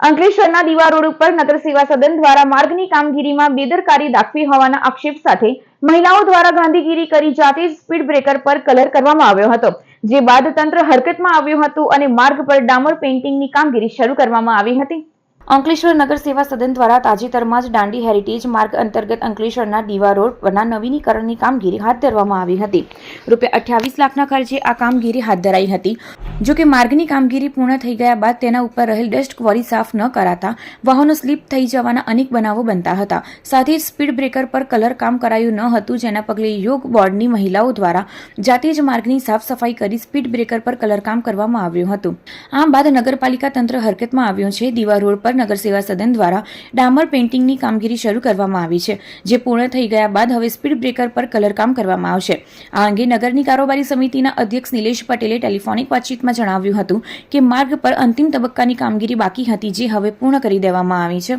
અંકલેશ્વરના દીવા રોડ ઉપર નગર સેવા સદન દ્વારા માર્ગની કામગીરીમાં બેદરકારી દાખવી હોવાના આક્ષેપ સાથે મહિલાઓ દ્વારા ગાંધીગીરી કરી જાતે જ સ્પીડ બ્રેકર પર કલર કરવામાં આવ્યો હતો, જે બાદ તંત્ર હરકતમાં આવ્યું હતું અને માર્ગ પર ડામર પેઇન્ટિંગની કામગીરી શરૂ કરવામાં આવી હતી। અંકલેશ્વર નગર સેવા સદન દ્વારા તાજેતરમાં જ દાંડી હેરિટેજ માર્ગ અંતર્ગત અંકલેશ્વરના દીવા રોડ પરના નવીનીકરણની કામગીરી હાથ ધરવામાં આવી હતી। ₹28 લાખના ખર્ચે આ કામગીરી હાથ ધરાઈ હતી। જો કે માર્ગની કામગીરી પૂર્ણ થઈ ગયા બાદ તેના ઉપર રહેલ ડસ્ટ ક્વોરી સાફ ન કરાતા વાહનો સ્લીપ થઈ જવાના અનેક બનાવો બનતા હતા। સાથે જ સ્પીડ બ્રેકર પર કલર કામ કરાયું ન હતું, જેના પગલે યોગ બોર્ડની મહિલાઓ દ્વારા જાતે જ માર્ગની સાફ સફાઈ કરી સ્પીડ બ્રેકર પર કલર કામ કરવામાં આવ્યું હતું। આ બાદ નગરપાલિકા તંત્ર હરકતમાં આવ્યું છે। દીવા રોડ પર નગર સેવા સદન દ્વારા ડામર પેઇન્ટિંગની કામગીરી શરૂ કરવામાં આવી છે, જે પૂર્ણ થઈ ગયા બાદ હવે સ્પીડ બ્રેકર પર કલર કામ કરવામાં આવશે। આ અંગે નગરની કારોબારી સમિતિના અધ્યક્ષ નિલેશ પટેલે ટેલિફોનિક વાતચીતમાં જણાવ્યું હતું કે માર્ગ પર અંતિમ તબક્કાની કામગીરી બાકી હતી, જે હવે પૂર્ણ કરી દેવામાં આવી છે।